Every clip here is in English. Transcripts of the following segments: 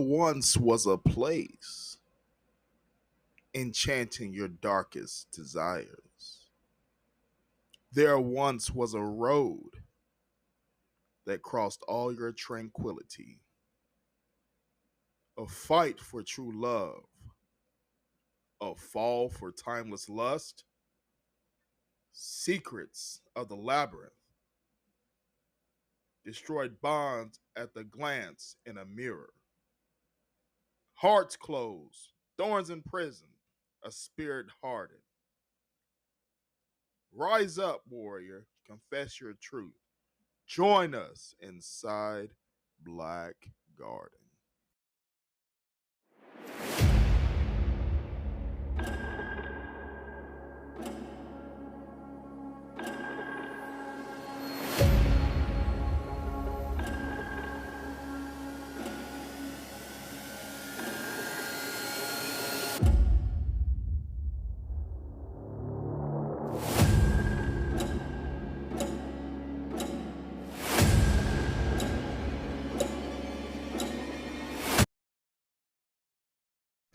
once was a place enchanting your darkest desires. There once was a road that crossed all your tranquility. A fight for true love, a fall for timeless lust, secrets of the labyrinth, destroyed bonds at the glance in a mirror. Hearts closed, thorns in prison, a spirit hardened. Rise up, warrior, confess your truth. Join us inside Black Garden.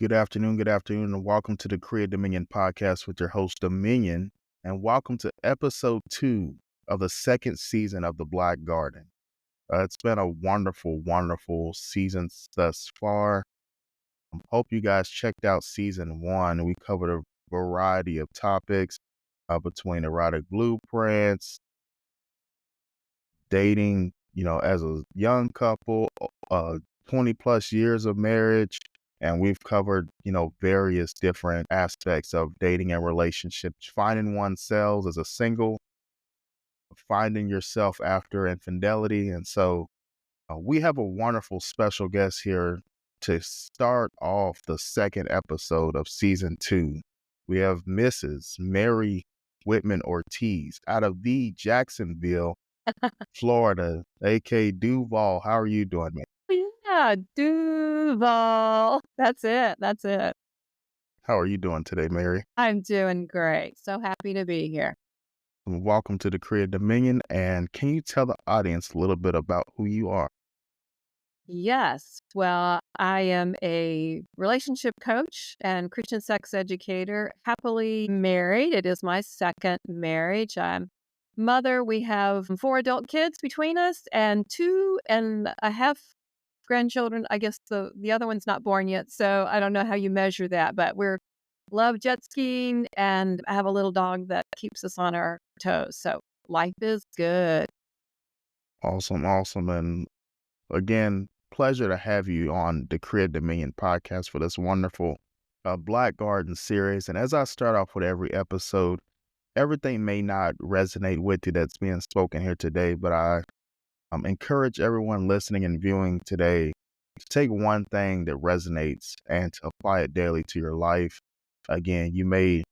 Good afternoon, and welcome to the Create Dominion podcast with your host, Dominion, and welcome to episode 2 of the second season of the Black Garden. It's been a wonderful season thus far. Hope you guys checked out season 1. We covered a variety of topics between erotic blueprints, dating, as a young couple, 20 plus years of marriage. And we've covered, various different aspects of dating and relationships, finding oneself as a single, finding yourself after infidelity. And so we have a wonderful special guest here to start off the second episode of season 2. We have Mrs. Mary Whitman Ortiz out of the Jacksonville, Florida, aka Duval. How are you doing, man? Yeah, Duval. That's it. How are you doing today, Mary? I'm doing great. So happy to be here. Welcome to the Create Dominion. And can you tell the audience a little bit about who you are? Yes. Well, I am a relationship coach and Christian sex educator, happily married. It is my second marriage. I'm mother. We have 4 adult kids between us and 2.5 grandchildren. I guess the other one's not born yet, so I don't know how you measure that, but we're love jet skiing, and I have a little dog that keeps us on our toes. So life is good. Awesome. And again, pleasure to have you on the Create Dominion podcast for this wonderful Black Garden series. And as I start off with every episode, everything may not resonate with you that's being spoken here today, but I encourage everyone listening and viewing today to take one thing that resonates and to apply it daily to your life. Again, we're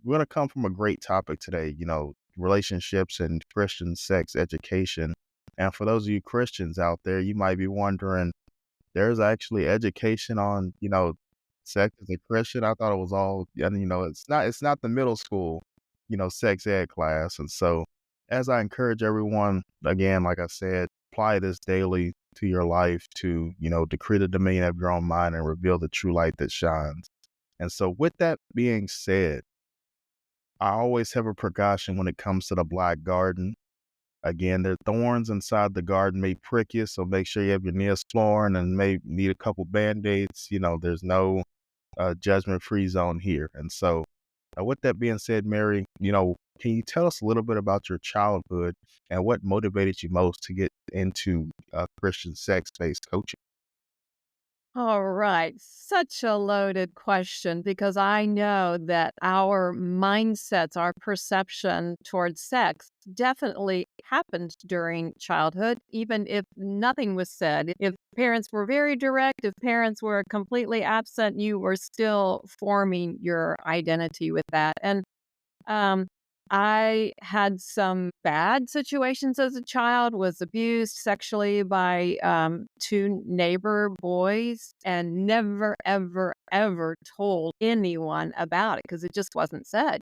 going to come from a great topic today, relationships and Christian sex education. And for those of you Christians out there, you might be wondering, there's actually education on, sex as a Christian. I thought it was all, and it's not the middle school, sex ed class. And so as I encourage everyone, again, like I said, apply this daily to your life to, decree the dominion of your own mind and reveal the true light that shines. And so with that being said, I always have a precaution when it comes to the Black Garden. Again, there are thorns inside the garden may prick you, so make sure you have your Neosporin and may need a couple Band-Aids. There's no judgment-free zone here. And so with that being said, Mary, can you tell us a little bit about your childhood and what motivated you most to get into Christian sex-based coaching? All right. Such a loaded question, because I know that our mindsets, our perception towards sex definitely happened during childhood, even if nothing was said. If parents were very direct, if parents were completely absent, you were still forming your identity with that. And um, I had some bad situations as a child, was abused sexually by 2 neighbor boys, and never, ever, ever told anyone about it because it just wasn't said.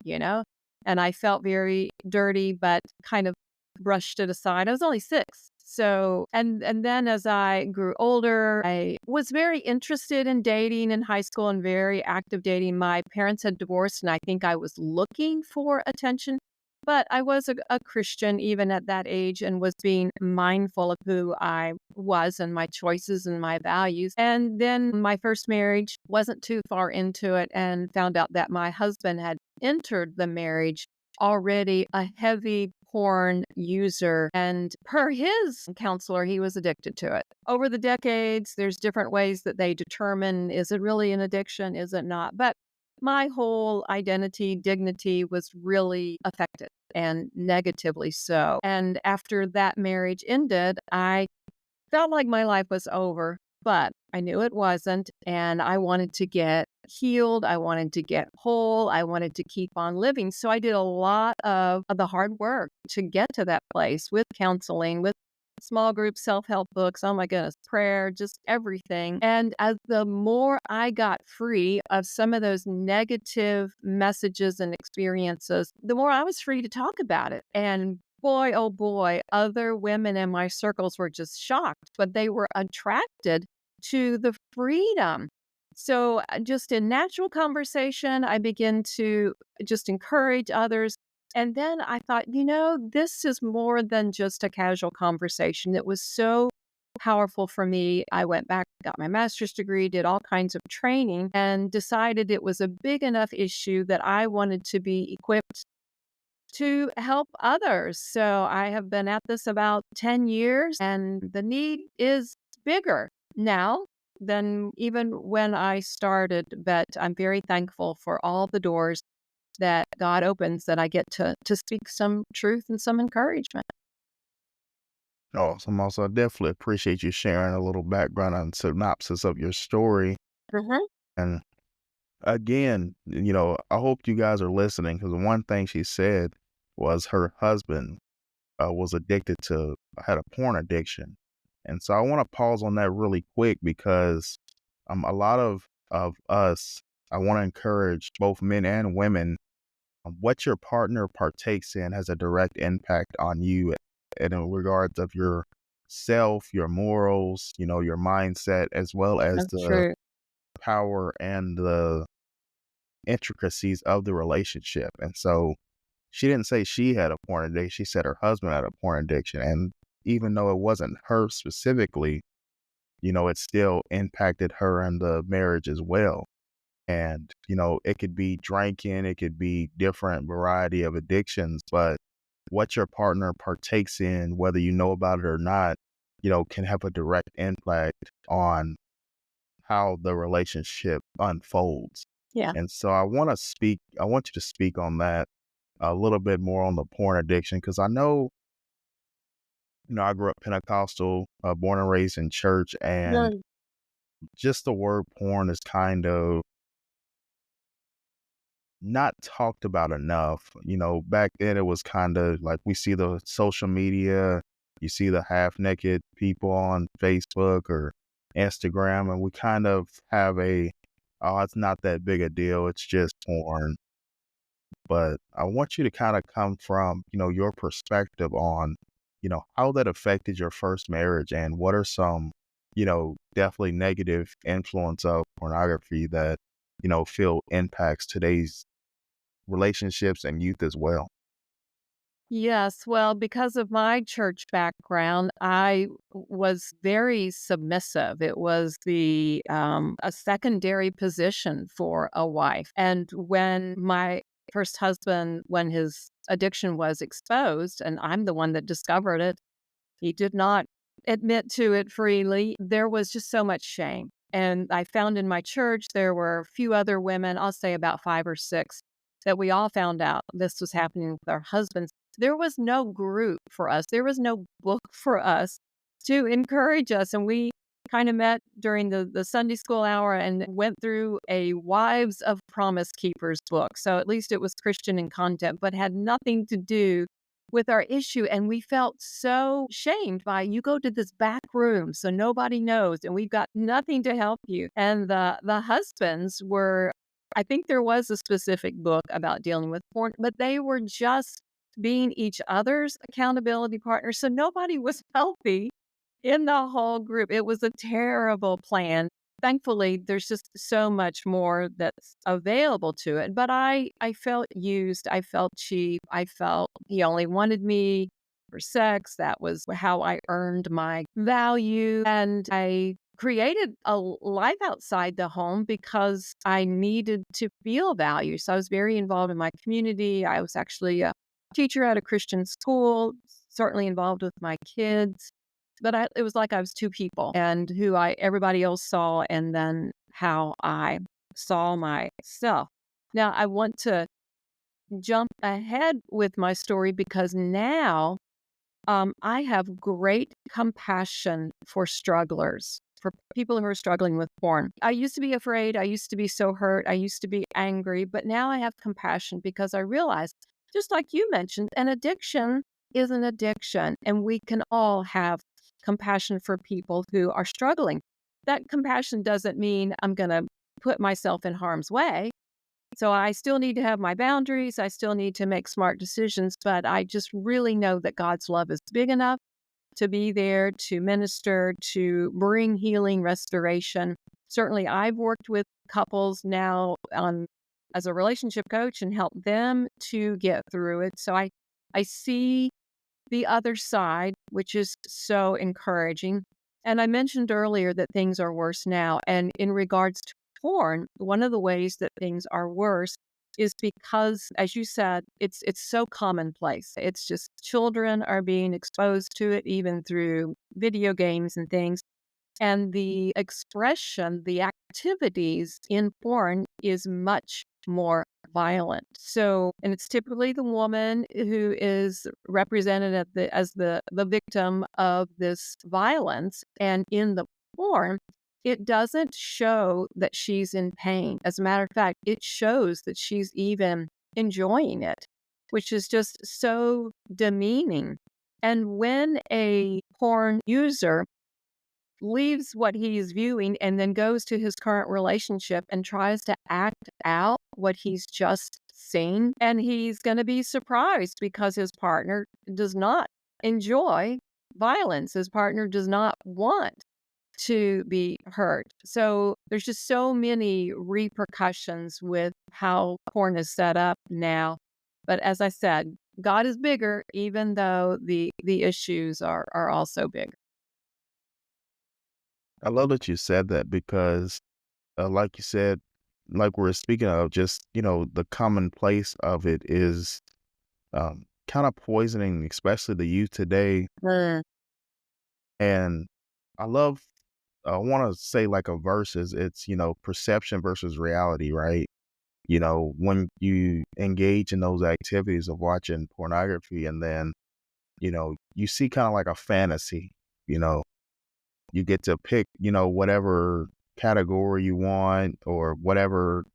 And I felt very dirty, but kind of brushed it aside. I was only 6. So, and then as I grew older, I was very interested in dating in high school and very active dating. My parents had divorced, and I think I was looking for attention. But I was a Christian even at that age and was being mindful of who I was and my choices and my values. And then my first marriage wasn't too far into it and found out that my husband had entered the marriage already a heavy porn user. And per his counselor, he was addicted to it. Over the decades, there's different ways that they determine, is it really an addiction? Is it not? But my whole identity, dignity was really affected and negatively so. And after that marriage ended, I felt like my life was over, but I knew it wasn't. And I wanted to get healed. I wanted to get whole. I wanted to keep on living. So I did a lot of the hard work to get to that place with counseling, with small group self-help books. Oh my goodness, prayer, just everything. And as the more I got free of some of those negative messages and experiences, the more I was free to talk about it. And boy, oh boy, other women in my circles were just shocked, but they were attracted to the freedom. So, just in natural conversation, I began to just encourage others. And then I thought, this is more than just a casual conversation. It was so powerful for me. I went back, got my master's degree, did all kinds of training, and decided it was a big enough issue that I wanted to be equipped to help others. So I have been at this about 10 years, and the need is bigger now than even when I started. But I'm very thankful for all the doors that God opens that I get to speak some truth and some encouragement. Awesome. Also, I definitely appreciate you sharing a little background and synopsis of your story. Mhm. And again, I hope you guys are listening because one thing she said was her husband was addicted to, had a porn addiction. And so I want to pause on that really quick because a lot of us, I want to encourage both men and women. What your partner partakes in has a direct impact on you and in regards of your self, your morals, your mindset, as well as That's the true. power and the intricacies of the relationship. And so she didn't say she had a porn addiction. She said her husband had a porn addiction. And even though it wasn't her specifically, it still impacted her and the marriage as well. And, it could be drinking, it could be different variety of addictions, but what your partner partakes in, whether you know about it or not, can have a direct impact on how the relationship unfolds. Yeah. And so I want you to speak on that a little bit more on the porn addiction, because I know, I grew up Pentecostal, born and raised in church, and Mm. just the word porn is kind of not talked about enough. Back then it was kind of like we see the social media, you see the half naked people on Facebook or Instagram, and we kind of have oh, it's not that big a deal. It's just porn. But I want you to kind of come from, your perspective on, how that affected your first marriage and what are some, definitely negative influence of pornography that, feel impacts today's relationships and youth as well. Yes, well, because of my church background, I was very submissive. It was the a secondary position for a wife. And when my first husband, when his addiction was exposed, and I'm the one that discovered it, he did not admit to it freely. There was just so much shame. And I found in my church there were a few other women, I'll say about 5 or 6, that we all found out this was happening with our husbands. There was no group for us. There was no book for us to encourage us. And we kind of met during the Sunday school hour and went through a Wives of Promise Keepers book. So at least it was Christian in content, but had nothing to do with our issue. And we felt so shamed by, you go to this back room so nobody knows and we've got nothing to help you. And the husbands were, I think there was a specific book about dealing with porn, but they were just being each other's accountability partner. So nobody was healthy in the whole group. It was a terrible plan. Thankfully, there's just so much more that's available to it. But I felt used. I felt cheap. I felt he only wanted me for sex. That was how I earned my value. And I created a life outside the home because I needed to feel value. So I was very involved in my community. I was actually a teacher at a Christian school, certainly involved with my kids. But it was like I was two people, and who I everybody else saw, and then how I saw myself. Now, I want to jump ahead with my story because now I have great compassion for strugglers, for people who are struggling with porn. I used to be afraid. I used to be so hurt. I used to be angry. But now I have compassion because I realize, just like you mentioned, an addiction is an addiction. And we can all have compassion for people who are struggling. That compassion doesn't mean I'm going to put myself in harm's way. So I still need to have my boundaries. I still need to make smart decisions, but I just really know that God's love is big enough to be there to minister, to bring healing, restoration. Certainly, I've worked with couples now as a relationship coach and help them to get through it. So I see the other side, which is so encouraging. And I mentioned earlier that things are worse now. And in regards to porn, one of the ways that things are worse is because, as you said, it's so commonplace. It's just children are being exposed to it, even through video games and things. And the expression, the activities in porn is much more violent. So, and it's typically the woman who is represented as the victim of this violence. And in the porn, it doesn't show that she's in pain. As a matter of fact, it shows that she's even enjoying it, which is just so demeaning. And when a porn user leaves what he's viewing and then goes to his current relationship and tries to act out what he's just seen. And he's going to be surprised because his partner does not enjoy violence. His partner does not want to be hurt. So there's just so many repercussions with how porn is set up now. But as I said, God is bigger, even though the issues are also big. I love that you said that because, like you said, like we're speaking of, just, the commonplace of it is kind of poisoning, especially the youth today. Mm, And I love, I want to say like a verse is it's, perception versus reality, right? When you engage in those activities of watching pornography and then, you see kind of like a fantasy, you know, you get to pick, whatever category you want or whatever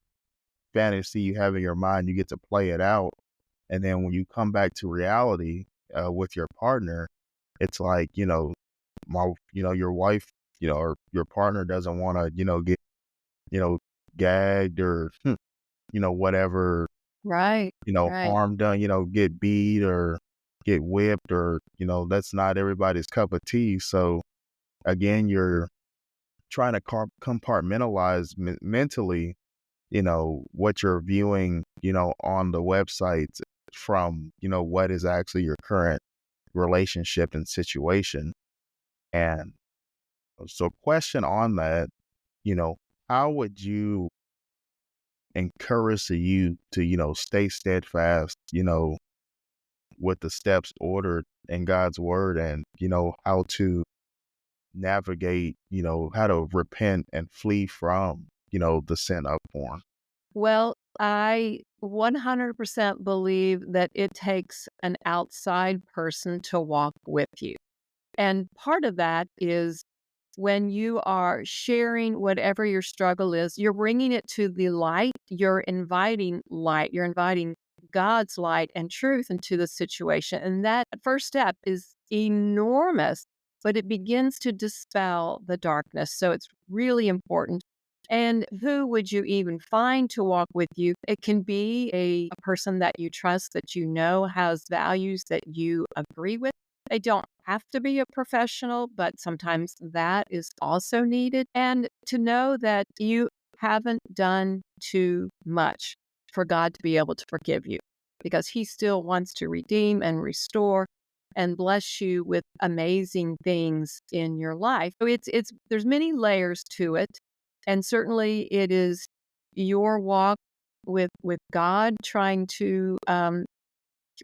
fantasy you have in your mind, you get to play it out. And then when you come back to reality with your partner, it's like, your wife, or your partner doesn't want to, get, you know, gagged or, whatever, right, right. harm done, get beat or get whipped or, that's not everybody's cup of tea. So again, you're trying to compartmentalize mentally, what you're viewing, on the websites from, what is actually your current relationship and situation. And so question on that, you know, how would you encourage the youth to, stay steadfast, with the steps ordered in God's word and, how to navigate, how to repent and flee from, the sin of porn? Well, I 100% believe that it takes an outside person to walk with you. And part of that is when you are sharing whatever your struggle is, you're bringing it to the light, you're inviting God's light and truth into the situation. And that first step is enormous, but it begins to dispel the darkness. So it's really important. And who would you even find to walk with you? It can be a person that you trust, that you know has values that you agree with. They don't have to be a professional, but sometimes that is also needed. And to know that you haven't done too much for God to be able to forgive you, because He still wants to redeem and restore and bless you with amazing things in your life. So it's there's many layers to it, and certainly it is your walk with God, trying to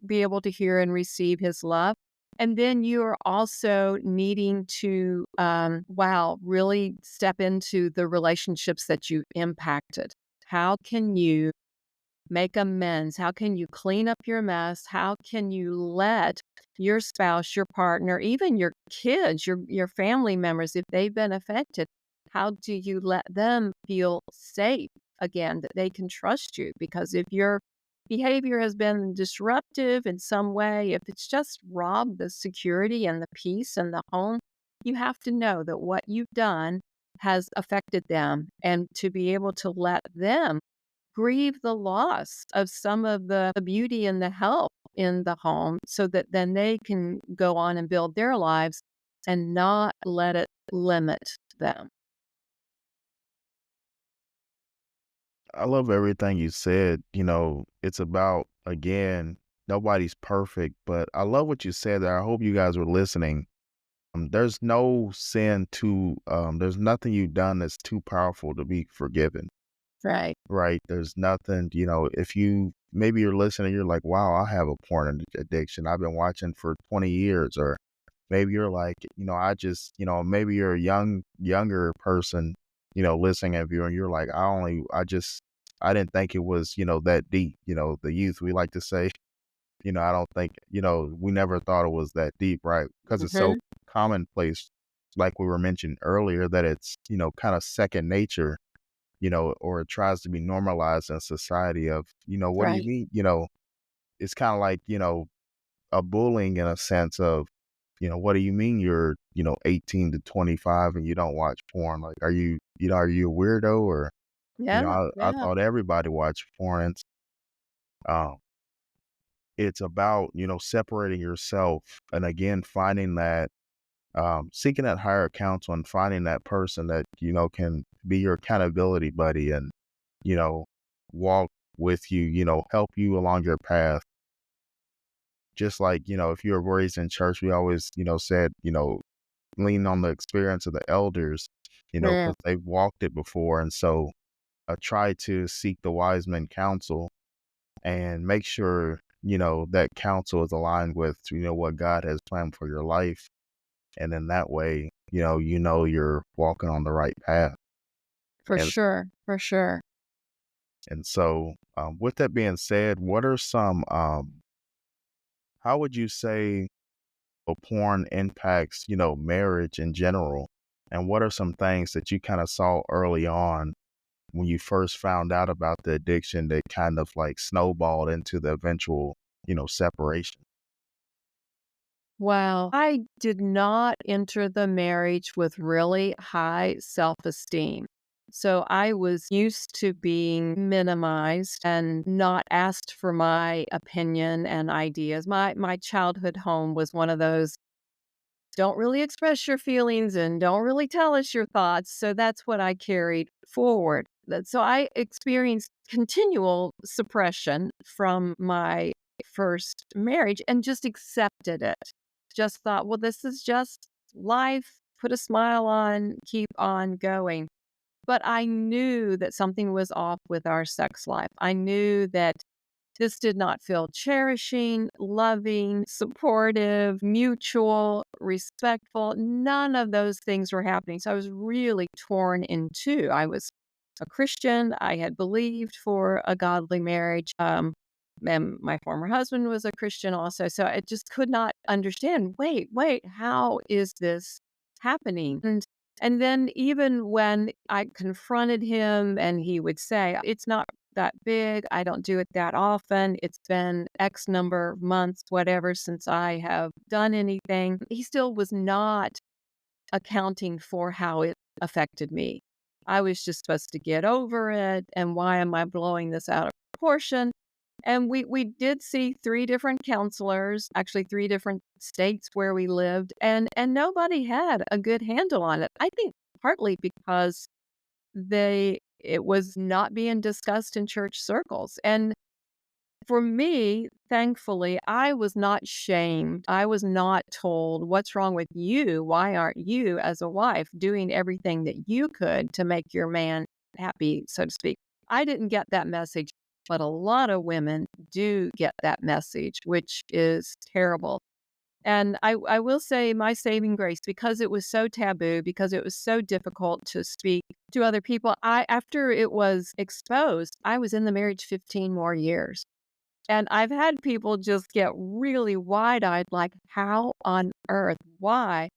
be able to hear and receive His love. And then you are also needing to, wow, really step into the relationships that you've impacted. How can you make amends? How can you clean up your mess? How can you let your spouse, your partner, even your kids, your family members, if they've been affected, how do you let them feel safe again, that they can trust you? Because if your behavior has been disruptive in some way, if it's just robbed the security and the peace and the home, you have to know that what you've done has affected them, and to be able to let them grieve the loss of some of the beauty and the health in the home, so that then they can go on and build their lives and not let it limit them. I love everything you said. It's about, again, nobody's perfect, but I love what you said there. I hope you guys were listening. There's no sin there's nothing you've done that's too powerful to be forgiven, Right. right? There's nothing, if maybe you're listening, you're like, wow, I have a porn addiction. I've been watching for 20 years. Or maybe you're like, maybe you're a younger person, listening at you, and you're like, I didn't think it was, that deep. The youth, we like to say, I don't think, we never thought it was that deep, right? Because it's so Mhm. commonplace, like we were mentioned earlier, that it's, kind of second nature, or it tries to be normalized in society of, what do you Right. mean? It's kind of like, a bullying in a sense of, what do you mean you're, 18 to 25 and you don't watch porn? Like, are you a weirdo? Or, Yeah, I yeah, thought everybody watched porn. And um, it's about, separating yourself and again, finding that, seeking that higher counsel and finding that person that, can be your accountability buddy and, you know, walk with you, help you along your path. Just like, if you were raised in church, we always, said, lean on the experience of the elders, yeah, because they've walked it before. And so try to seek the wise men counsel and make sure, that counsel is aligned with, what God has planned for your life. And then that way, you're walking on the right path. for And sure, for sure. so, with that being said, what are some, how would you say porn impacts, marriage in general? And what are some things that you kind of saw early on when you first found out about the addiction that kind of like snowballed into the eventual, separation? Well, I did not enter the marriage with really high self-esteem. So I was used to being minimized and not asked for my opinion and ideas. My childhood home was one of those, don't really express your feelings and don't really tell us your thoughts. So that's what I carried forward. So I experienced continual suppression from my first marriage and just accepted it. Just thought, well, this is just life. Put a smile on, keep on going. But I knew that something was off with our sex life. I knew that this did not feel cherishing, loving, supportive, mutual, respectful. None of those things were happening. So I was really torn in two. I was a Christian. I had believed for a godly marriage. And my former husband was a Christian also. So I just could not understand, wait, how is this happening? And then even when I confronted him and he would say, it's not that big. I don't do it that often. It's been X number of months, whatever, since I have done anything. He still was not accounting for how it affected me. I was just supposed to get over it, and why am I blowing this out of proportion? And we did see 3 different counselors, actually 3 different states where we lived, and nobody had a good handle on it. I think partly because it was not being discussed in church circles, and for me, thankfully, I was not shamed. I was not told, "What's wrong with you? Why aren't you, as a wife, doing everything that you could to make your man happy," so to speak. I didn't get that message, but a lot of women do get that message, which is terrible. And I will say my saving grace, because it was so taboo, because it was so difficult to speak to other people, after it was exposed, I was in the marriage 15 more years. And I've had people just get really wide-eyed, like, "How on earth? Why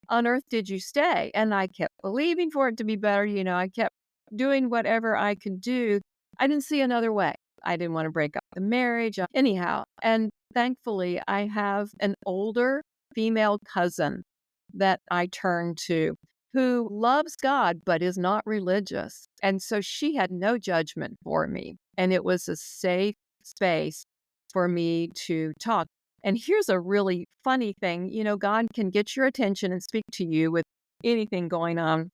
on earth did you stay?" And I kept believing for it to be better, I kept doing whatever I could do. I didn't see another way. I didn't wanna break up the marriage, anyhow, and thankfully, I have an older female cousin that I turn to who loves God but is not religious, and so she had no judgment for me, and it was a safe space for me to talk. And here's a really funny thing, God can get your attention and speak to you with anything going on.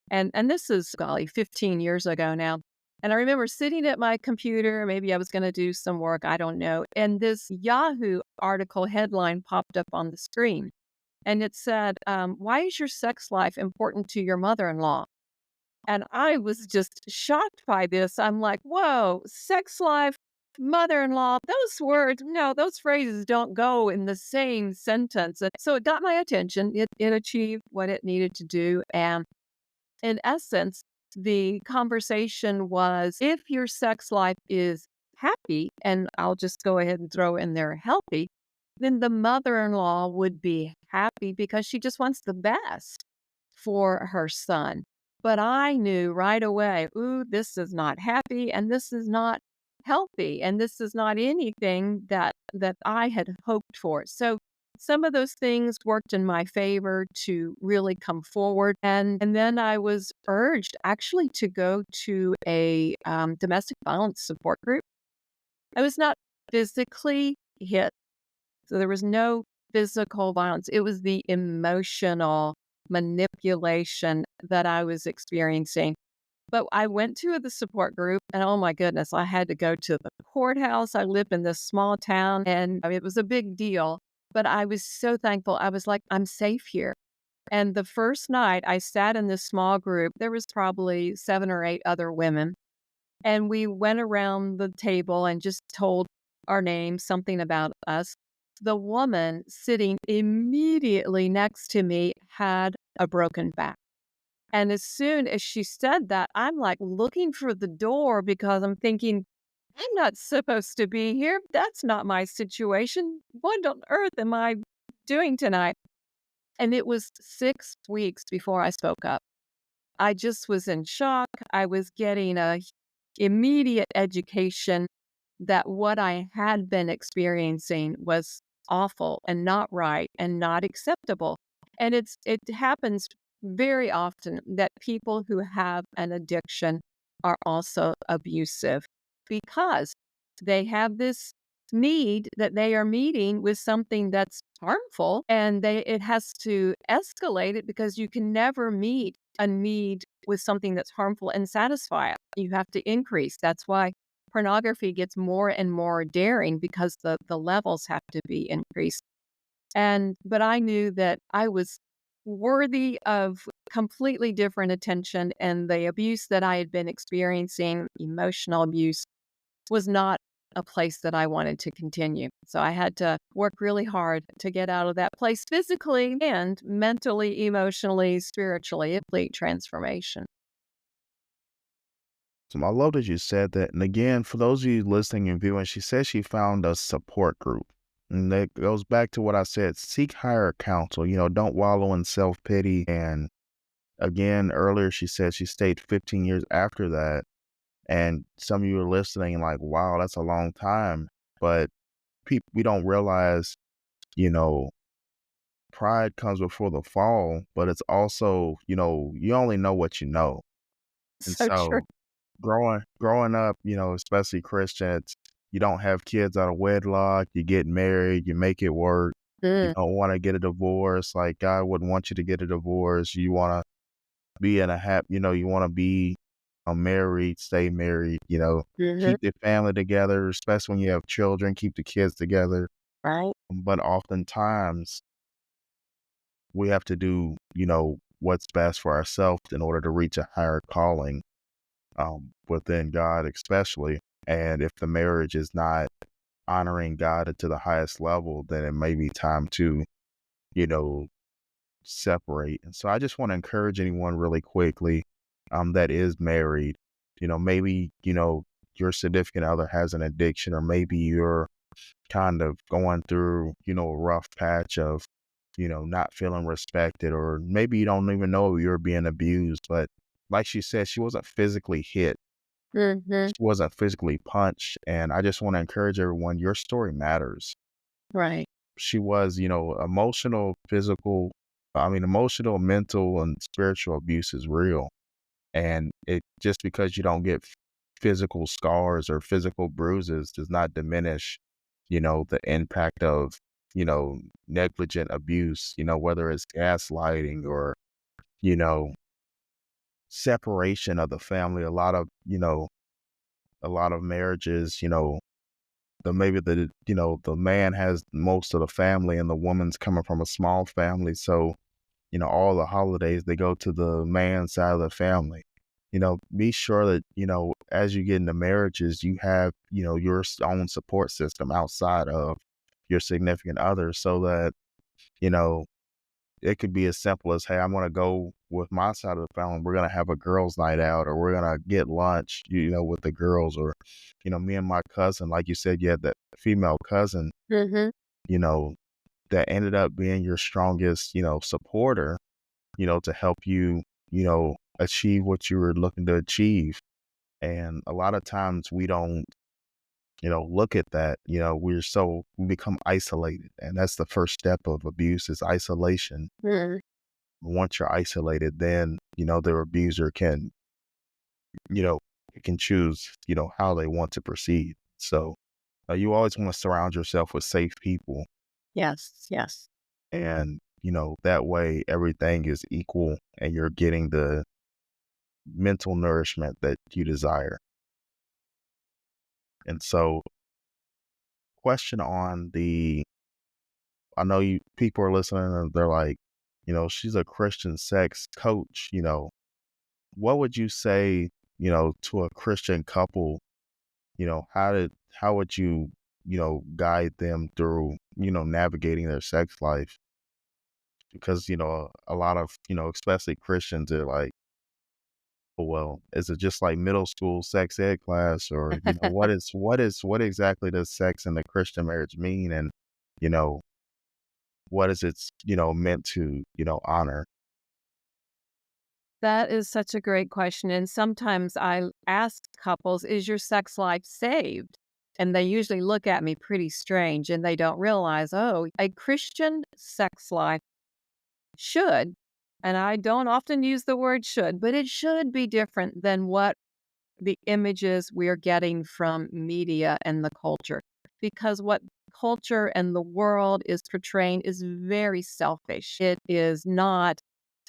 And this is, golly, 15 years ago now. And I remember sitting at my computer, maybe I was going to do some work, I don't know. And this Yahoo article headline popped up on the screen. And it said, "Why is your sex life important to your mother in law?" And I was just shocked by this. I'm like, whoa, sex life, mother in law, those words, no, those phrases don't go in the same sentence. And so it got my attention. It achieved what it needed to do. And in essence, the conversation was, if your sex life is happy, and I'll just go ahead and throw in there healthy, then the mother in law would be happy because she just wants the best for her son. But I knew right away, ooh, this is not happy and this is not healthy and this is not anything that I had hoped for. So some of those things worked in my favor to really come forward. And then I was urged actually to go to a domestic violence support group. I was not physically hit, so there was no physical violence. It was the emotional manipulation that I was experiencing. But I went to the support group, and oh my goodness, I had to go to the courthouse. I lived in this small town, and it was a big deal. But I was so thankful. I was like, I'm safe here. And the first night I sat in this small group, there was probably 7 or 8 other women. And we went around the table and just told our names, something about us. The woman sitting immediately next to me had a broken back. And as soon as she said that, I'm like looking for the door because I'm thinking, I'm not supposed to be here. That's not my situation. What on earth am I doing tonight? And it was 6 weeks before I spoke up. I just was in shock. I was getting a immediate education that what I had been experiencing was awful and not right and not acceptable. And it happens very often that people who have an addiction are also abusive because they have this need that they are meeting with something that's harmful, and it has to escalate it because you can never meet a need with something that's harmful and satisfy it. You have to increase. That's why pornography gets more and more daring because the levels have to be increased. But I knew that I was worthy of completely different attention, and the abuse that I had been experiencing, emotional abuse, was not a place that I wanted to continue. So I had to work really hard to get out of that place physically and mentally, emotionally, spiritually, a complete transformation. So I love that you said that. And again, for those of you listening and viewing, she said she found a support group. And that goes back to what I said, seek higher counsel, don't wallow in self-pity. And again, earlier she said she stayed 15 years after that. And some of you are listening and like, wow, that's a long time. But we don't realize, you know, pride comes before the fall, but it's also, you only know what you know. And So true. so growing up, especially Christians, you don't have kids out of wedlock, you get married, you make it work. You Mm, don't wanna get a divorce, like, God wouldn't want you to get a divorce. You wanna be in a you wanna be, married, stay married, mhm, keep the family together, especially when you have children, keep the kids together. right. But oftentimes, we have to do, what's best for ourselves in order to reach a higher calling, within God especially. And if the marriage is not honoring God to the highest level, then it may be time to, you know, separate. And so I just want to encourage anyone really quickly, that is married, maybe, your significant other has an addiction, or maybe you're kind of going through, a rough patch of, not feeling respected, or maybe you don't even know you're being abused. But like she said, she wasn't physically hit. Mhm, She wasn't physically punched. And I just want to encourage everyone, your story matters. right. She was, emotional, physical, emotional, mental, and spiritual abuse is real. And it just because you don't get physical scars or physical bruises does not diminish, the impact of, negligent abuse, whether it's gaslighting or, you know, separation of the family. A lot of marriages, the man has most of the family and the woman's coming from a small family. So, all the holidays, they go to the man's side of the family. Be sure that, as you get into marriages, you have, your own support system outside of your significant other, so that, you know, it could be as simple as, hey, I'm going to go with my side of the family. We're going to have a girls' night out, or we're going to get lunch, with the girls, or, me and my cousin, like you said, you had that female cousin, Mhm. you know, that ended up being your strongest, supporter, to help you, achieve what you were looking to achieve. And a lot of times we don't, look at that, we become isolated. And that's the first step of abuse, is isolation. Mm. Once you're isolated, then, the abuser can, you know, can choose, how they want to proceed. So you always want to surround yourself with safe people. Yes, yes. And, that way everything is equal and you're getting the mental nourishment that you desire. And so, question on the, I know you people are listening and they're like, she's a Christian sex coach. What would you say, to a Christian couple? How would you, guide them through, navigating their sex life? Because, a lot of, especially Christians, are like, "Oh, well, is it just like middle school sex ed class?" Or, what exactly does sex in the Christian marriage mean? And, you know, what is it, meant to, honor? That is such a great question, and sometimes I ask couples, "Is your sex life saved?" And they usually look at me pretty strange, and they don't realize, oh, a Christian sex life should, and I don't often use the word should, but it should be different than what the images we are getting from media and the culture. Because what culture and the world is portraying is very selfish. It is not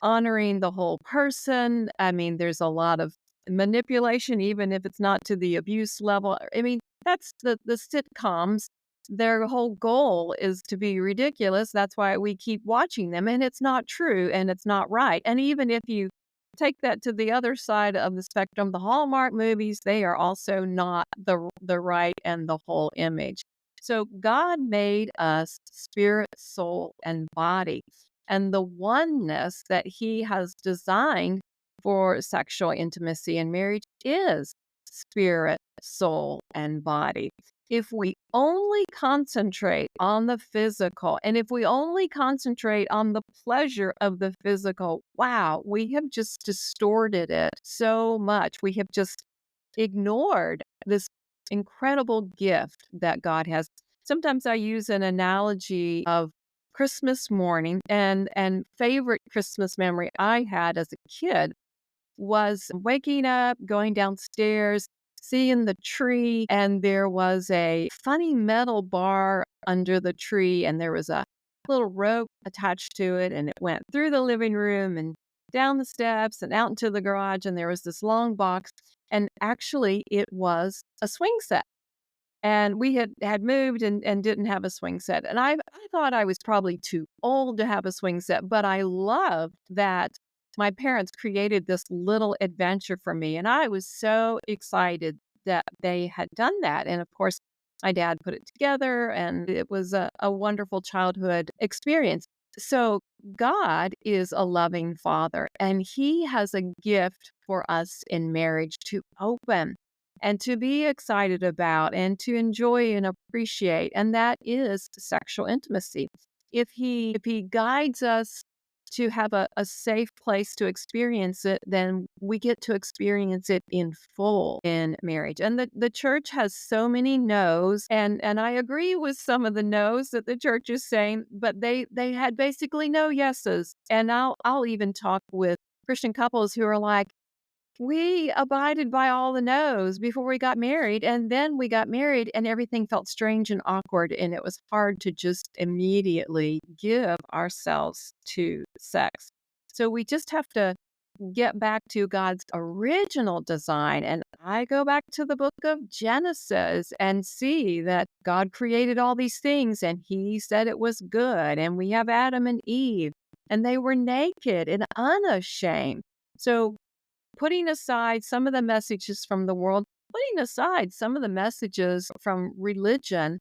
honoring the whole person. I mean, there's a lot of manipulation, even if it's not to the abuse level. I mean, that's the sitcoms. Their whole goal is to be ridiculous. That's why we keep watching them. And it's not true and it's not right. And even if you take that to the other side of the spectrum, the Hallmark movies, they are also not the right and the whole image. So God made us spirit, soul, and body. And the oneness that he has designed for sexual intimacy and marriage is spirit, soul, and body. If we only concentrate on the physical, and if we only concentrate on the pleasure of the physical, wow, we have just distorted it so much. We have just ignored this incredible gift that God has. Sometimes I use an analogy of Christmas morning, and favorite Christmas memory I had as a kid was waking up, going downstairs, seeing the tree, and there was a funny metal bar under the tree, and there was a little rope attached to it, and it went through the living room and down the steps and out into the garage, and there was this long box, and actually it was a swing set. And we had moved and didn't have a swing set, and I thought I was probably too old to have a swing set, but I loved that my parents created this little adventure for me, and I was so excited that they had done that, and of course, my dad put it together, and it was a wonderful childhood experience. So, God is a loving father, and he has a gift for us in marriage to open and to be excited about and to enjoy and appreciate, and that is sexual intimacy. If he guides us to have a safe place to experience it, then we get to experience it in full in marriage. And the church has so many no's, and I agree with some of the no's that the church is saying, but they had basically no yeses. And I'll even talk with Christian couples who are like, we abided by all the no's before we got married, and then we got married, and everything felt strange and awkward, and it was hard to just immediately give ourselves to sex. So we just have to get back to God's original design, and I go back to the book of Genesis and see that God created all these things, and He said it was good, and we have Adam and Eve, and they were naked and unashamed. So putting aside some of the messages from the world, putting aside some of the messages from religion,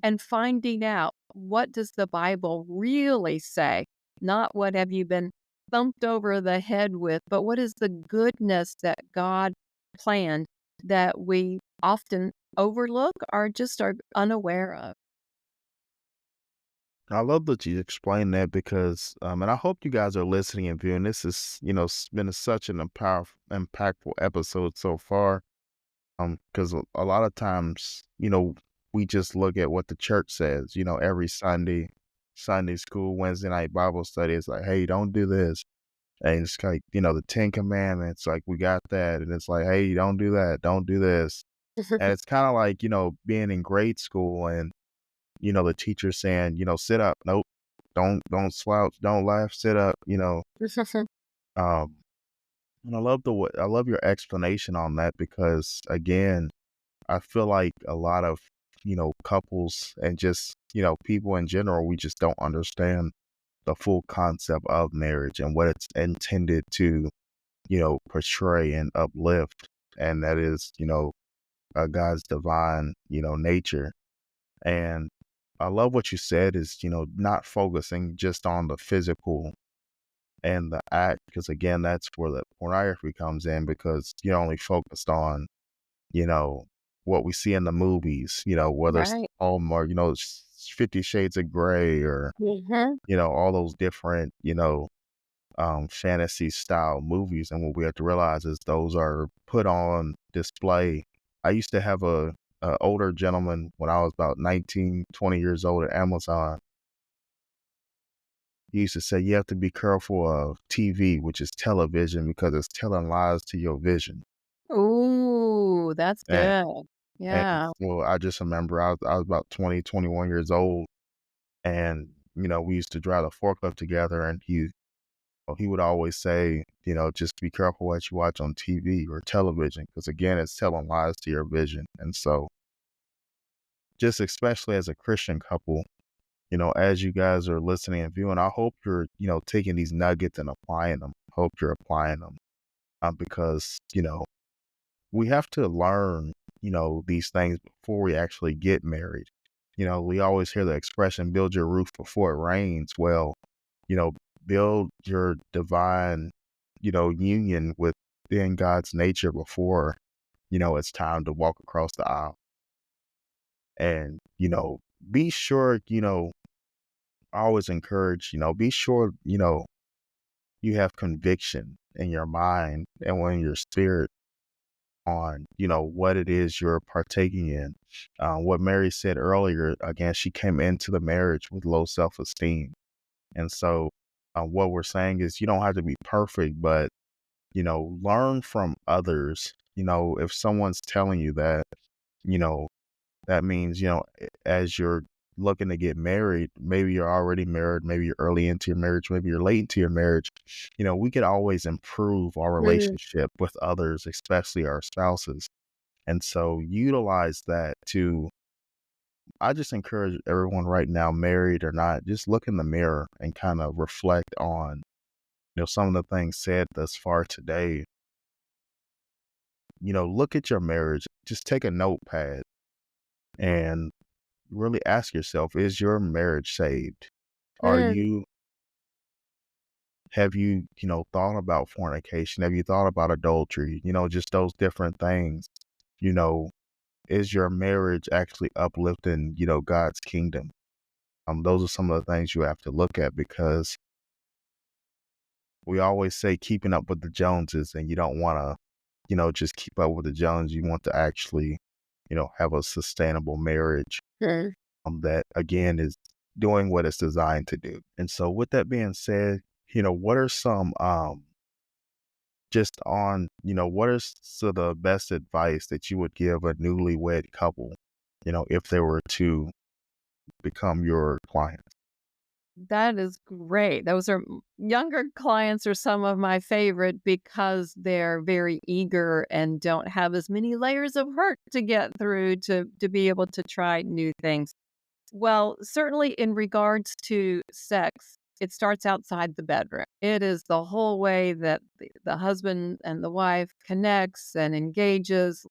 and finding out what does the Bible really say? Not what have you been thumped over the head with, but what is the goodness that God planned that we often overlook or just are unaware of. I love that you explained that because, and I hope you guys are listening and viewing. This is, been such an impactful episode so far. Because a lot of times, we just look at what the church says. Every Sunday school, Wednesday night Bible study is like, hey, don't do this, and it's like, the Ten Commandments, like we got that, and it's like, hey, don't do that, don't do this, and it's kind of like, being in grade school and the teacher saying, sit up. Nope. Don't slouch. Don't laugh. Sit up. Um, and I love your explanation on that because again, I feel like a lot of, couples and just, people in general, we just don't understand the full concept of marriage and what it's intended to, portray and uplift. And that is, God's divine, nature. And I love what you said is, not focusing just on the physical and the act, because again, that's where the pornography comes in because you're only focused on, you know, what we see in the movies, whether it's Right. Hallmark, 50 Shades of Grey or, Mhm. all those different, fantasy style movies. And what we have to realize is those are put on display. I used to have a older gentleman when I was about 19, 20 years old at Amazon. He used to say, you have to be careful of TV, which is television, because it's telling lies to your vision. Ooh, that's And, good. and Yeah. so I just remember I was about 20, 21 years old. And, we used to drive the forklift together and he would always say, just be careful what you watch on TV or television, because again, it's telling lies to your vision. And so, just especially as a Christian couple, as you guys are listening and viewing, I hope you're, taking these nuggets and applying them. Hope you're applying them because, we have to learn, these things before we actually get married. We always hear the expression, build your roof before it rains. Well, you know, build your divine, union within God's nature before, it's time to walk across the aisle. And, be sure, I always encourage, be sure, you have conviction in your mind and in your spirit on, what it is you're partaking in. What Mary said earlier, again, she came into the marriage with low self-esteem. And so what we're saying is you don't have to be perfect, but learn from others. If someone's telling you that, you know, that means, as you're looking to get married, maybe you're already married, maybe you're early into your marriage, maybe you're late into your marriage, we could always improve our Mm. relationship with others, especially our spouses. And so utilize that to, I just encourage everyone right now, married or not, just look in the mirror and kind of reflect on, some of the things said thus far today. Look at your marriage, just take a notepad and really ask yourself, is your marriage saved? Are Mm. you Have you, thought about fornication? Have you thought about adultery? Just those different things. You know, is your marriage actually uplifting, God's kingdom? Those are some of the things you have to look at because we always say keeping up with the Joneses, and you don't want to, just keep up with the Joneses. You want to actually, have a sustainable marriage Mm. that again is doing what it's designed to do. And so with that being said, what are some just on, what are some of the best advice that you would give a newlywed couple, if they were to become your client? That is great. Those are younger clients are some of my favorite because they're very eager and don't have as many layers of hurt to get through to be able to try new things. Well, certainly in regards to sex, it starts outside the bedroom. It is the whole way that the husband and the wife connects and engages,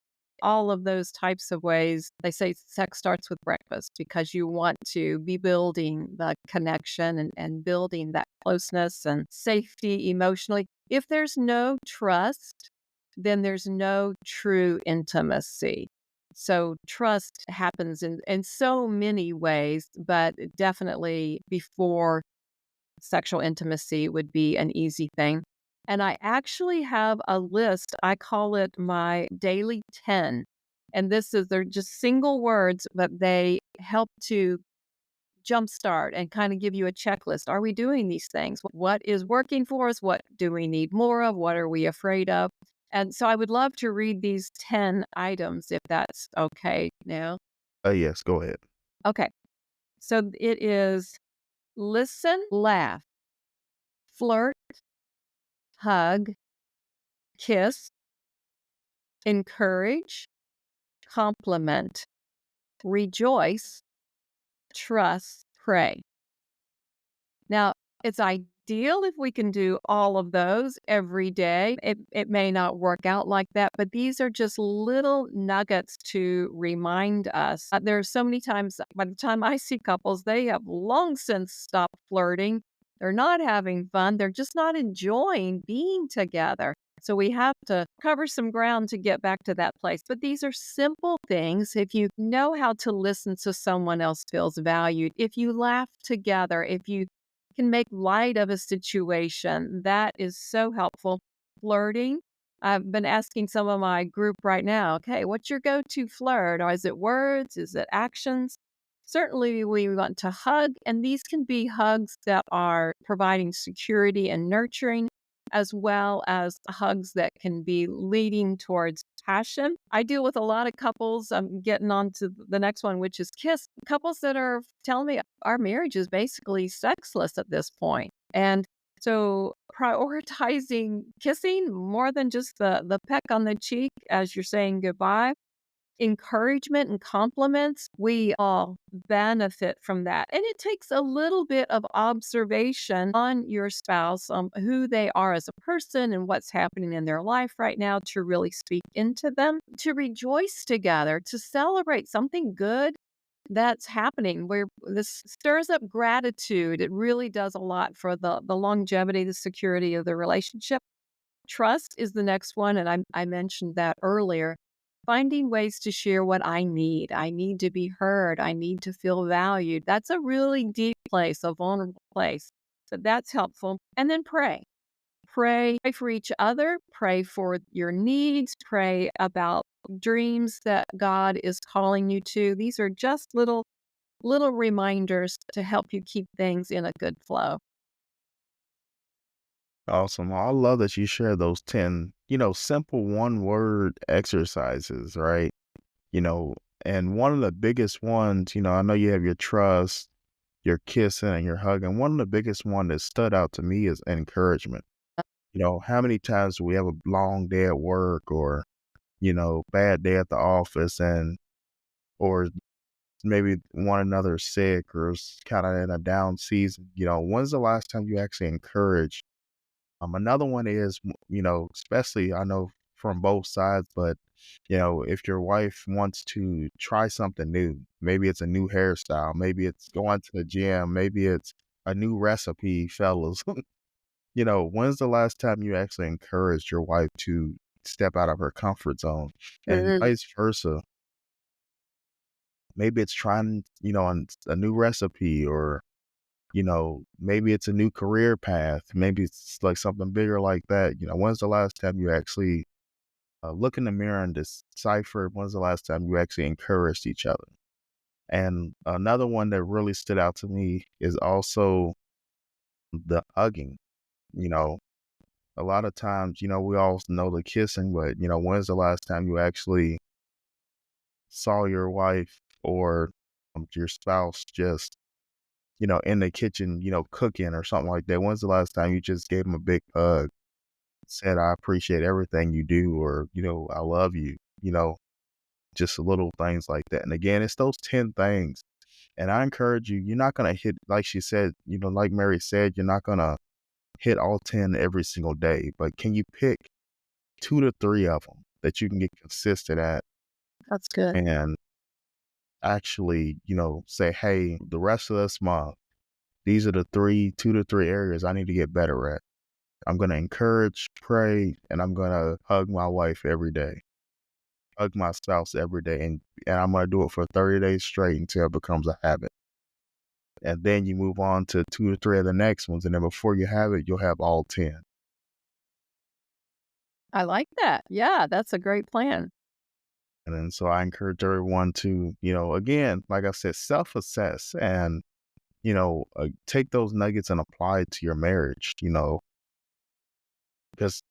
all of those types of ways. They say sex starts with breakfast because you want to be building the connection and building that closeness and safety emotionally. If there's no trust, then there's no true intimacy. So trust happens in so many ways, but definitely before sexual intimacy would be an easy thing. And I actually have a list. I call it my daily 10. And they're just single words, but they help to jumpstart and kind of give you a checklist. Are we doing these things? What is working for us? What do we need more of? What are we afraid of? And so I would love to read these 10 items if that's okay now. Yes, go ahead. Okay. So it is listen, laugh, flirt, hug, kiss, encourage, compliment, rejoice, trust, pray. Now, it's ideal if we can do all of those every day. It may not work out like that, but these are just little nuggets to remind us. There are so many times by the time I see couples, they have long since stopped flirting. They're not having fun. They're just not enjoying being together. So we have to cover some ground to get back to that place. But these are simple things. If you know how to listen so someone else feels valued, if you laugh together, if you can make light of a situation. That is so helpful. Flirting. I've been asking some of my group right now, okay, what's your go to flirt? Or is it words? Is it actions? Certainly, we want to hug, and these can be hugs that are providing security and nurturing, as well as hugs that can be leading towards passion. I deal with a lot of couples. I'm getting on to the next one, which is kiss. Couples that are telling me our marriage is basically sexless at this point. And so prioritizing kissing more than just the peck on the cheek as you're saying goodbye, encouragement and compliments, we all benefit from that. And it takes a little bit of observation on your spouse, who they are as a person and what's happening in their life right now to really speak into them, to rejoice together, to celebrate something good that's happening where this stirs up gratitude. It really does a lot for the longevity, the security of the relationship. Trust is the next one, and I mentioned that earlier. Finding ways to share what I need. I need to be heard. I need to feel valued. That's a really deep place, a vulnerable place. So that's helpful. And then pray. Pray for each other. Pray for your needs. Pray about dreams that God is calling you to. These are just little reminders to help you keep things in a good flow. Awesome. I love that you share those 10, simple one word exercises, right? You know, and one of the biggest ones, I know you have your trust, your kissing, and your hugging. One of the biggest one that stood out to me is encouragement. How many times do we have a long day at work or, bad day at the office or maybe one another sick or kind of in a down season? When's the last time you actually encourage? Another one is, especially I know from both sides, but if your wife wants to try something new, maybe it's a new hairstyle, maybe it's going to the gym, maybe it's a new recipe, fellas. When's the last time you actually encouraged your wife to step out of her comfort zone and Mhm. vice versa? Maybe it's trying, a new recipe or maybe it's a new career path. Maybe it's like something bigger like that. When's the last time you actually look in the mirror and decipher? When's the last time you actually encouraged each other? And another one that really stood out to me is also the hugging. You know, a lot of times, we all know the kissing, but, when's the last time you actually saw your wife or your spouse just, in the kitchen, cooking or something like that? When's the last time you just gave them a big hug, said, I appreciate everything you do, or, I love you, just little things like that. And again, it's those 10 things. And I encourage you, you're not going to hit, like she said, like Mary said, you're not going to hit all 10 every single day, but can you pick 2 to 3 of them that you can get consistent at That's good. and actually, say, hey, the rest of this month, these are the 2 to 3 areas I need to get better at. I'm going to encourage, pray, and I'm going to hug my wife every day, hug my spouse every day. And I'm going to do it for 30 days straight until it becomes a habit. And then you move on to 2 to 3 of the next ones. And then before you have it, you'll have all 10. I like that. Yeah, that's a great plan. And then so I encourage everyone to, again, like I said, self assess and, take those nuggets and apply it to your marriage, because,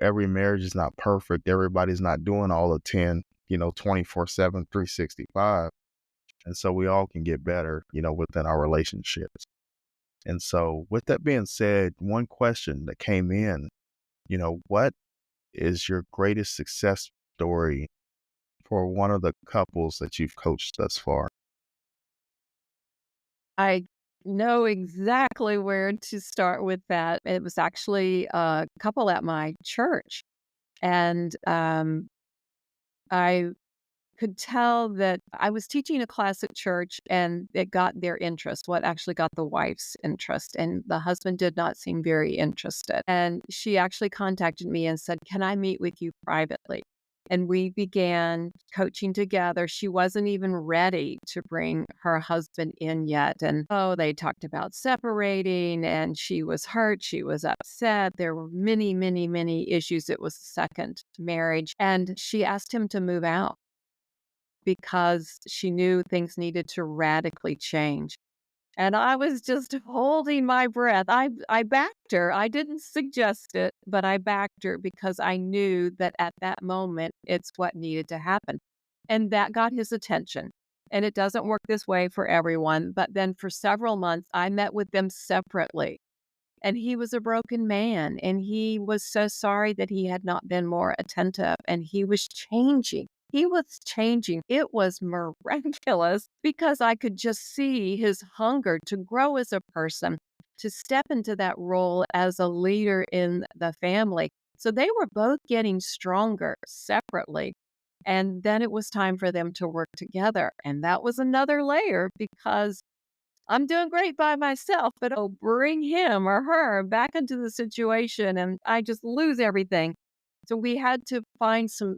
every marriage is not perfect. Everybody's not doing all the 10, 24/7, 365. And so we all can get better, within our relationships. And so with that being said, one question that came in, what is your greatest success story for one of the couples that you've coached thus far? I know exactly where to start with that. It was actually a couple at my church, and, I could tell that I was teaching a class at church and it got their interest, what actually got the wife's interest, and the husband did not seem very interested. And she actually contacted me and said, "Can I meet with you privately?" And we began coaching together. She wasn't even ready to bring her husband in yet. And oh, they talked about separating, and she was hurt. She was upset. There were many, many, many issues. It was the second marriage. And she asked him to move out because she knew things needed to radically change. And I was just holding my breath. I backed her. I didn't suggest it, but I backed her because I knew that at that moment, it's what needed to happen. And that got his attention. And it doesn't work this way for everyone. But then for several months, I met with them separately. And he was a broken man, and he was so sorry that he had not been more attentive, and he was changing. He was changing. It was miraculous because I could just see his hunger to grow as a person, to step into that role as a leader in the family. So they were both getting stronger separately. And then it was time for them to work together. And that was another layer because I'm doing great by myself, but oh, bring him or her back into the situation and I just lose everything. So we had to find some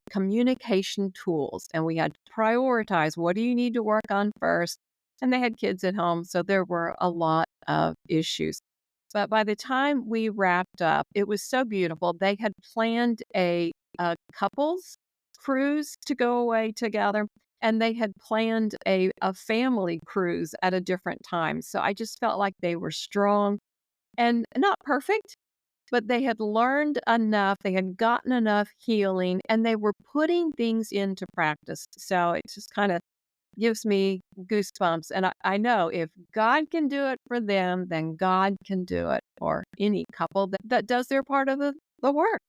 communication tools and we had to prioritize what do you need to work on first. And they had kids at home, so there were a lot of issues. But by the time we wrapped up, it was so beautiful. They had planned a couples cruise to go away together, and they had planned a family cruise at a different time. So I just felt like they were strong and not perfect, but they had learned enough, they had gotten enough healing, and they were putting things into practice. So it just kind of gives me goosebumps. And I know if God can do it for them, then God can do it for any couple that does their part of the work.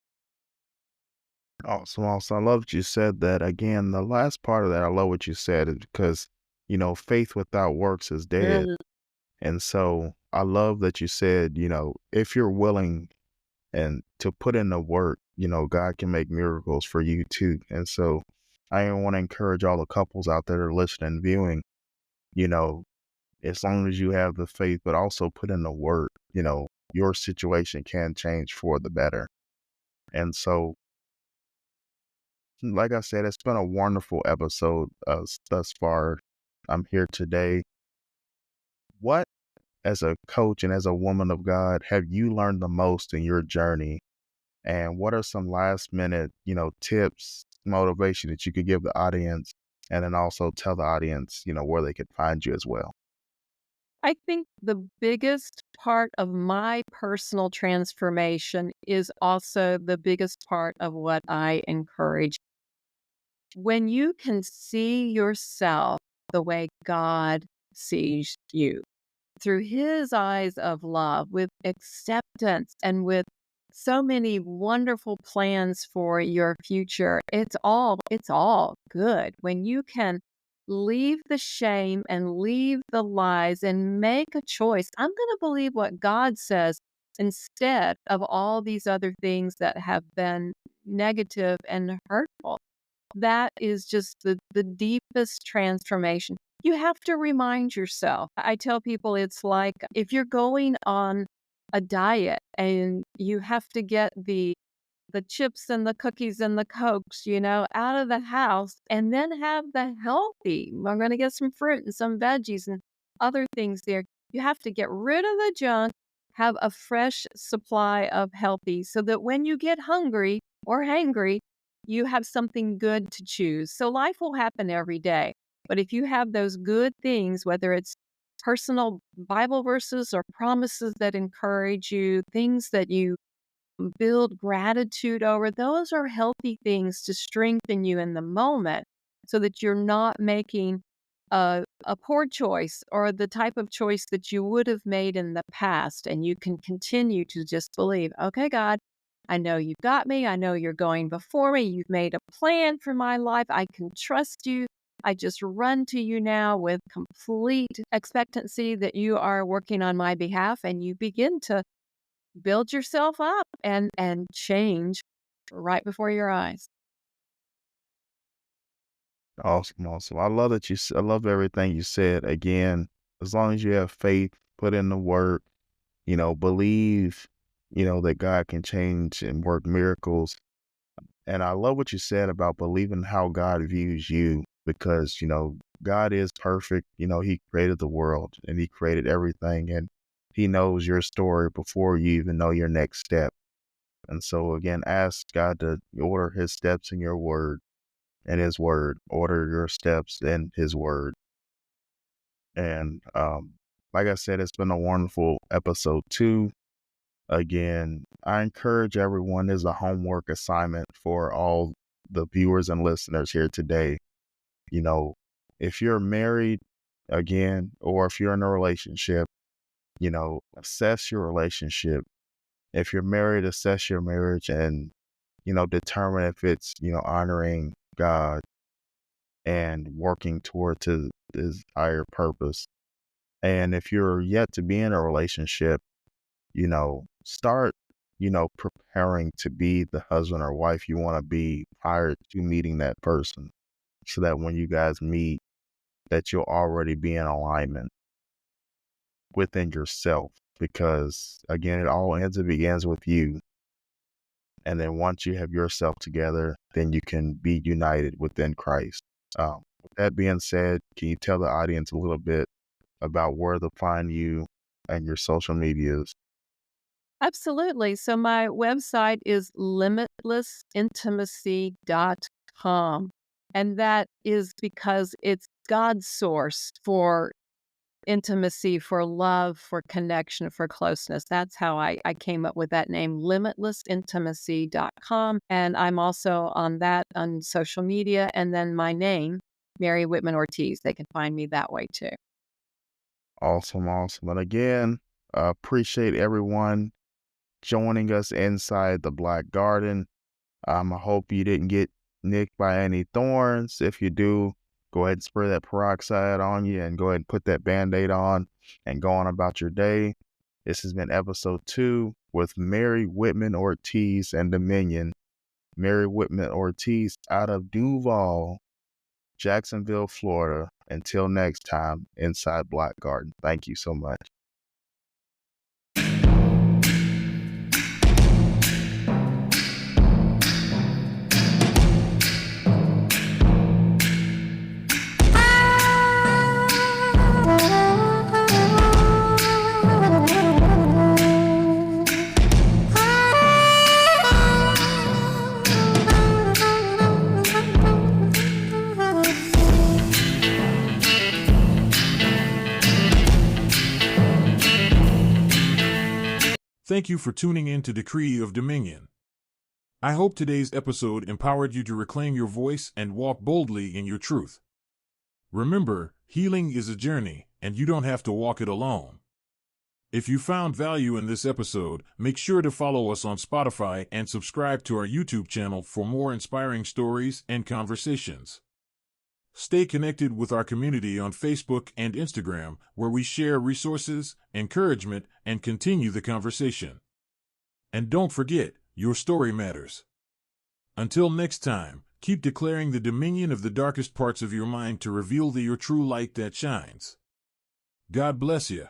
Awesome, awesome. I love that you said that. Again, the last part of that, I love what you said is because, faith without works is dead. Mm. And so I love that you said, if you're willing and to put in the work, God can make miracles for you too. And so I want to encourage all the couples out there that are listening and viewing, you know, as long as you have the faith, but also put in the work, your situation can change for the better. And so, like I said, it's been a wonderful episode thus far. I'm here today. What, as a coach and as a woman of God, have you learned the most in your journey? And what are some last minute, tips, motivation that you could give the audience? And then also tell the audience, where they could find you as well. I think the biggest part of my personal transformation is also the biggest part of what I encourage. When you can see yourself the way God sees you, through his eyes of love, with acceptance and with so many wonderful plans for your future. It's all good when you can leave the shame and leave the lies and make a choice. I'm going to believe what God says instead of all these other things that have been negative and hurtful. That is just the deepest transformation. You have to remind yourself. I tell people it's like if you're going on a diet and you have to get the chips and the cookies and the Cokes, out of the house and then have the healthy. We're going to get some fruit and some veggies and other things there. You have to get rid of the junk, have a fresh supply of healthy so that when you get hungry or hangry, you have something good to choose. So life will happen every day. But if you have those good things, whether it's personal Bible verses or promises that encourage you, things that you build gratitude over, those are healthy things to strengthen you in the moment so that you're not making a poor choice or the type of choice that you would have made in the past. And you can continue to just believe, okay, God, I know you've got me. I know you're going before me. You've made a plan for my life. I can trust you. I just run to you now with complete expectancy that you are working on my behalf, and you begin to build yourself up and change right before your eyes. Awesome, awesome. I love that I love everything you said. Again, as long as you have faith, put in the work, believe, that God can change and work miracles. And I love what you said about believing how God views you because, God is perfect. He created the world and he created everything and he knows your story before you even know your next step. And so again, ask God to order his steps in your word and his word, order your steps in his word. And like I said, it's been a wonderful episode too. Again, I encourage everyone as a homework assignment for all the viewers and listeners here today. You know, if you're married again, or if you're in a relationship, assess your relationship. If you're married, assess your marriage and, determine if it's, honoring God and working toward to his higher purpose. And if you're yet to be in a relationship, start, preparing to be the husband or wife you want to be prior to meeting that person so that when you guys meet, that you'll already be in alignment within yourself. Because again, it all ends and begins with you. And then once you have yourself together, then you can be united within Christ. With that being said, can you tell the audience a little bit about where to find you and your social medias? Absolutely. So my website is limitlessintimacy.com. And that is because it's God's source for intimacy, for love, for connection, for closeness. That's how I came up with that name, limitlessintimacy.com. And I'm also on that on social media. And then my name, Mary Whitman Ortiz. They can find me that way too. Awesome, awesome. And again, appreciate everyone joining us inside the Black Garden. I hope you didn't get nicked by any thorns. If you do, go ahead and spray that peroxide on you and go ahead and put that Band-Aid on and go on about your day. This has been episode 2 with Mary Whitman Ortiz and Dominion. Mary Whitman Ortiz out of Duval, Jacksonville, Florida. Until next time, inside Black Garden. Thank you so much. Thank you for tuning in to Decree of Dominion. I hope today's episode empowered you to reclaim your voice and walk boldly in your truth. Remember, healing is a journey, and you don't have to walk it alone. If you found value in this episode, make sure to follow us on Spotify and subscribe to our YouTube channel for more inspiring stories and conversations. Stay connected with our community on Facebook and Instagram, where we share resources, encouragement, and continue the conversation. And don't forget, your story matters. Until next time, keep declaring the dominion of the darkest parts of your mind to reveal your true light that shines. God bless you.